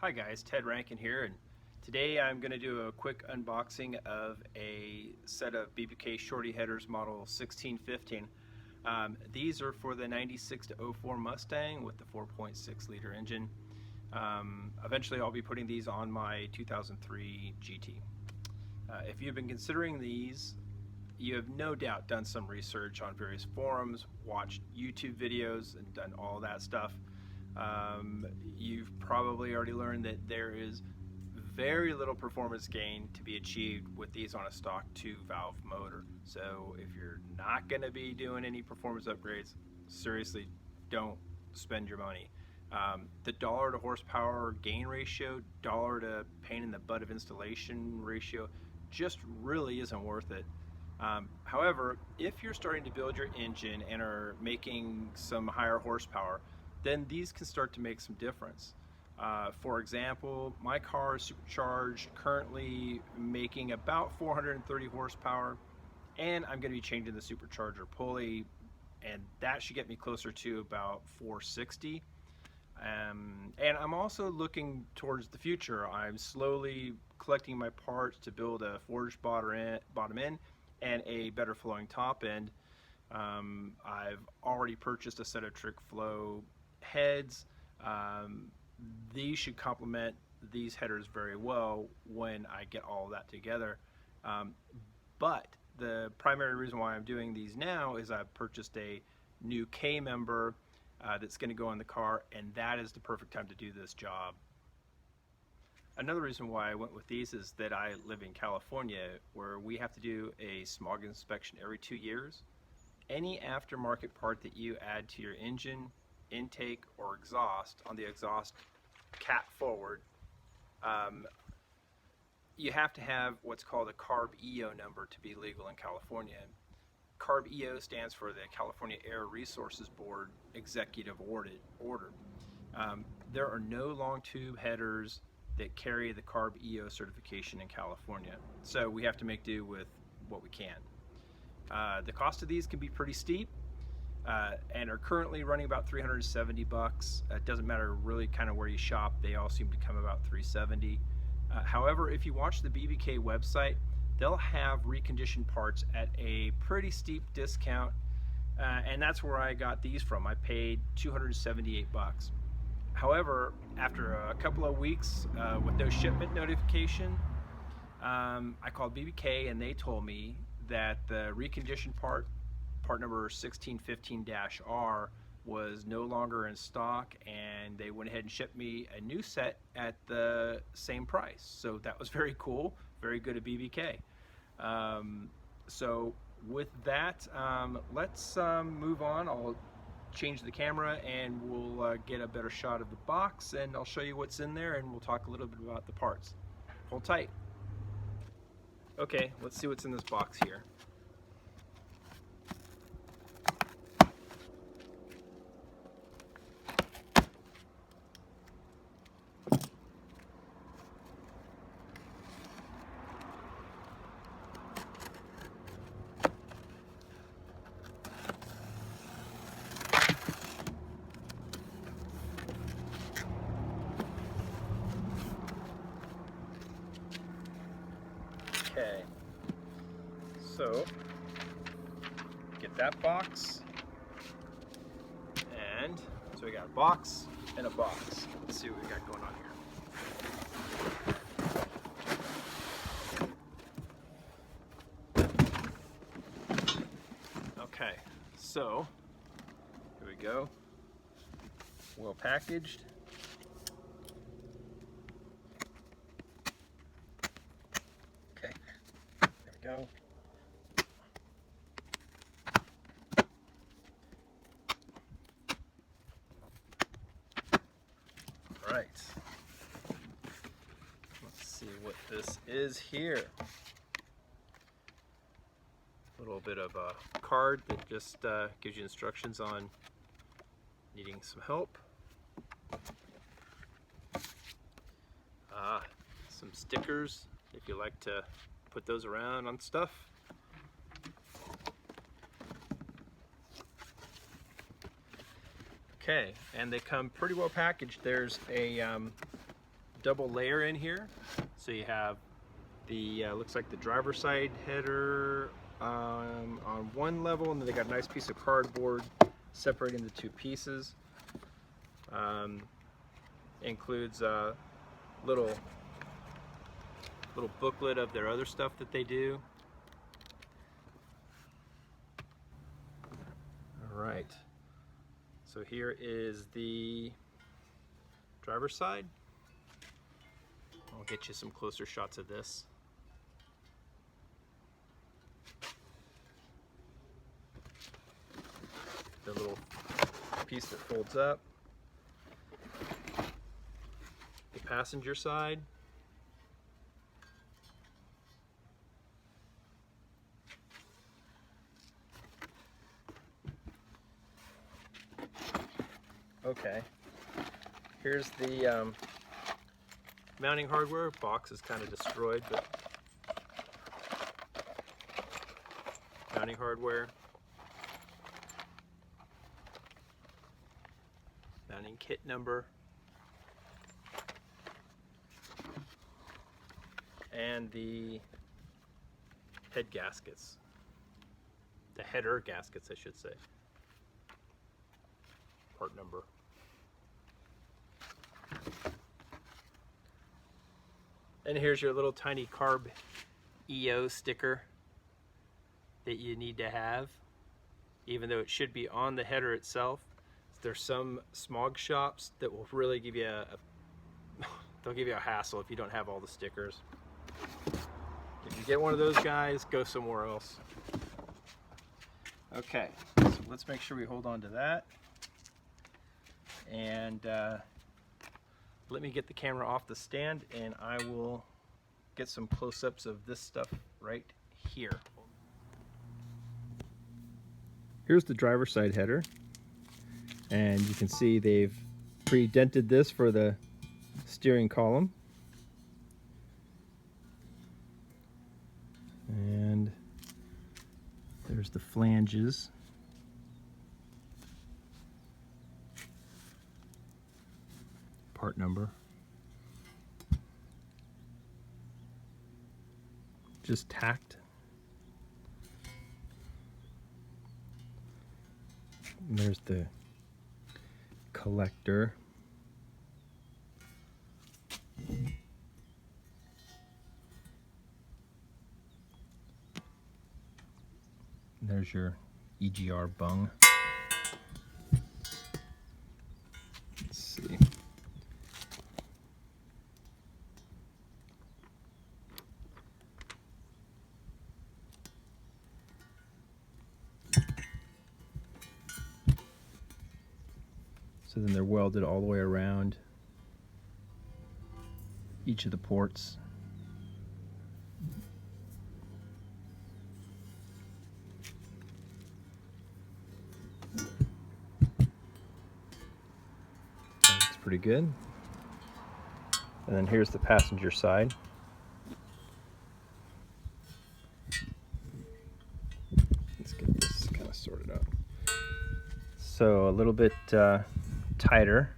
Hi guys, Ted Rankin here, and today I'm going to do a quick unboxing of a set of BBK shorty headers model 1615. These are for the 96 to 04 Mustang with the 4.6 liter engine. Eventually I'll be putting these on my 2003 GT. If you've been considering these, you have no doubt done some research on various forums, watched YouTube videos, and done all that stuff. You've probably already learned that there is very little performance gain to be achieved with these on a stock 2-valve motor. So if you're not going to be doing any performance upgrades, seriously don't spend your money. The dollar to horsepower gain ratio, dollar to pain in the butt of installation ratio just really isn't worth it. However, if you're starting to build your engine and are making some higher horsepower, then these can start to make some difference. For example, my car is supercharged, currently making about 430 horsepower, and I'm going to be changing the supercharger pulley, and that should get me closer to about 460. And I'm also looking towards the future. I'm slowly collecting my parts to build a forged bottom end and a better flowing top end. I've already purchased a set of trick flow heads. These should complement these headers very well when I get all of that together. But the primary reason why I'm doing these now is I've purchased a new K member that's going to go in the car, and that is the perfect time to do this job. Another reason why I went with these is that I live in California, where we have to do a smog inspection every 2 years. Any aftermarket part that you add to your engine, intake, or exhaust on the exhaust cap forward, you have to have what's called a CARB EO number to be legal in California. CARB EO stands for the California Air Resources Board Executive Order. There are no long tube headers that carry the CARB EO certification in California, so we have to make do with what we can. The cost of these can be pretty steep, and are currently running about $370. It doesn't matter really kind of where you shop, they all seem to come about $370. However, if you watch the BBK website, they'll have reconditioned parts at a pretty steep discount, and that's where I got these from. I paid $278. However, after a couple of weeks with no shipment notification, I called BBK and they told me that the reconditioned part number 1615-R, was no longer in stock, and they went ahead and shipped me a new set at the same price. So that was very cool, very good at BBK. So with that, let's move on. I'll change the camera and we'll get a better shot of the box, and I'll show you what's in there, and we'll talk a little bit about the parts. Hold tight. Okay, let's see what's in this box here. Okay, so get that box, and so we got a box and a box. Let's see what we got going on here. Okay, so here we go, well packaged. Go. All right, let's see what this is here. A little bit of a card that just gives you instructions on needing some help. Some stickers if you like to put those around on stuff. Okay, and they come pretty well packaged. There's a double layer in here. So you have the looks like the driver's side header on one level, and then they got a nice piece of cardboard separating the two pieces. Includes a little booklet of their other stuff that they do. All right, so here is the driver's side. I'll get you some closer shots of this. The little piece that folds up. The passenger side. Okay, here's the mounting hardware. Box is kind of destroyed, but mounting hardware. Mounting kit number. And the head gaskets. The header gaskets, I should say. Part number. And here's your little tiny carb EO sticker that you need to have, even though it should be on the header itself. There's some smog shops that will really give you they'll give you a hassle if you don't have all the stickers. If you get one of those guys, go somewhere else. Okay, so let's make sure we hold on to that. And let me get the camera off the stand, and I will get some close-ups of this stuff right here. Here's the driver's side header, and you can see they've pre-dented this for the steering column. And there's the flanges. Part number. Just tacked. And there's the collector. There's your EGR bung. Let's see. So then they're welded all the way around each of the ports. That looks pretty good. And then here's the passenger side. Let's get this kind of sorted out. So a little bit tighter.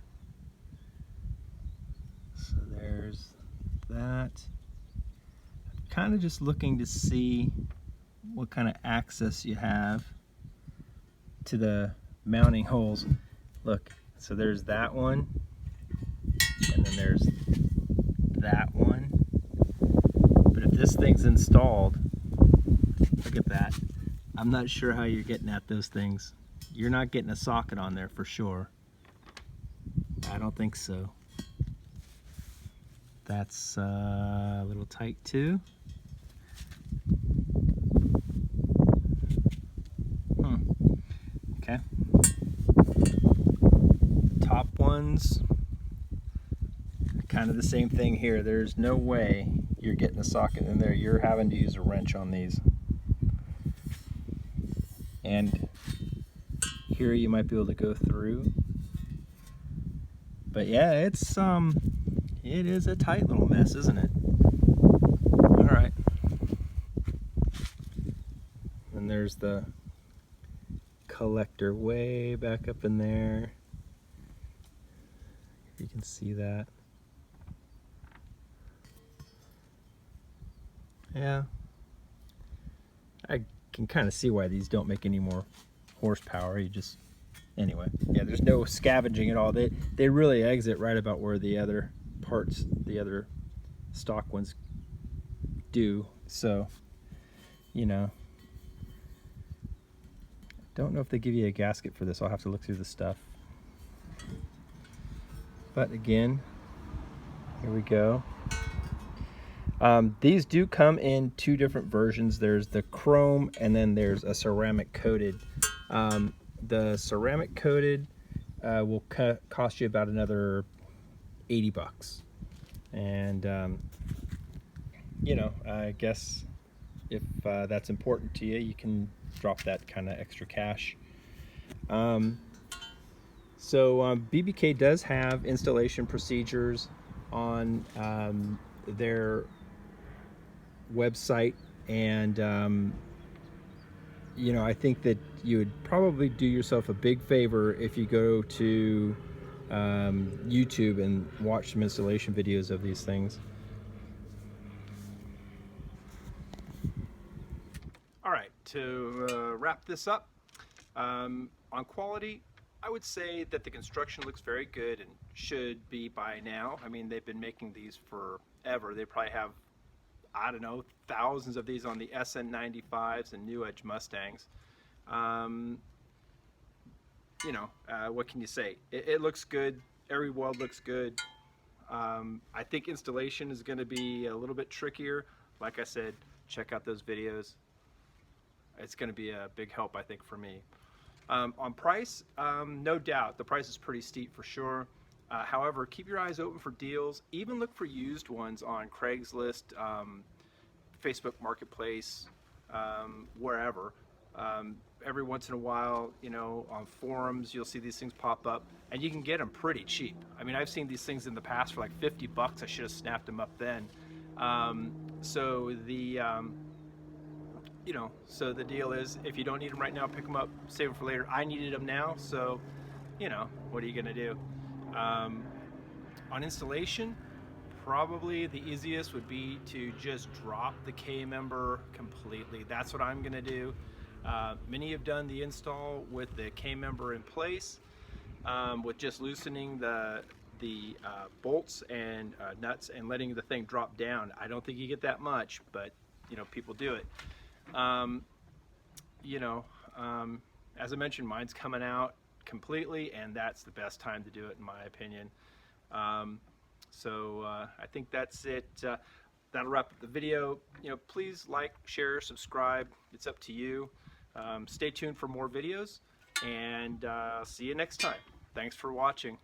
So there's that. Kind of just looking to see what kind of access you have to the mounting holes. Look, so there's that one, and then there's that one. But if this thing's installed, look at that. I'm not sure how you're getting at those things. You're not getting a socket on there for sure. I don't think so. That's a little tight too. Okay. Top ones, kind of the same thing here. There's no way you're getting a socket in there. You're having to use a wrench on these. And here you might be able to go through. But yeah, it is a tight little mess, isn't it? All right. And there's the collector way back up in there. If you can see that. Yeah, I can kind of see why these don't make any more horsepower. You just, anyway, yeah, there's no scavenging at all. They really exit right about where the other parts, the other stock ones do. So, you know, don't know if they give you a gasket for this. I'll have to look through the stuff. But again, here we go. These do come in two different versions. There's the chrome and then there's a ceramic coated. The ceramic coated will cost you about another 80 bucks. And, you know, I guess if that's important to you, you can drop that kind of extra cash. BBK does have installation procedures on their website, and you know, I think that you would probably do yourself a big favor if you go to YouTube and watch some installation videos of these things. All right, to wrap this up, on quality, I would say that the construction looks very good and should be by now. I mean, they've been making these forever. They probably have, I don't know, thousands of these on the SN95s and New Edge Mustangs. You know, what can you say? It looks good. Every weld looks good. I think installation is going to be a little bit trickier. Like I said, check out those videos. It's going to be a big help, I think, for me. On price, no doubt, the price is pretty steep for sure. However, keep your eyes open for deals. Even look for used ones on Craigslist, Facebook Marketplace, wherever. Every once in a while, you know, on forums, you'll see these things pop up, and you can get them pretty cheap. I mean, I've seen these things in the past for like 50 bucks. I should have snapped them up then. You know, so the deal is, if you don't need them right now, pick them up, save them for later. I needed them now, so, you know, what are you gonna do? On installation, probably the easiest would be to just drop the K member completely. That's what I'm gonna do. Many have done the install with the K member in place, with just loosening the bolts and nuts and letting the thing drop down. I don't think you get that much, but you know, people do it. You know, as I mentioned, mine's coming out completely, and that's the best time to do it, in my opinion. I think that's it. That'll wrap up the video. You know, please like, share, subscribe. It's up to you. Stay tuned for more videos, and see you next time. Thanks for watching.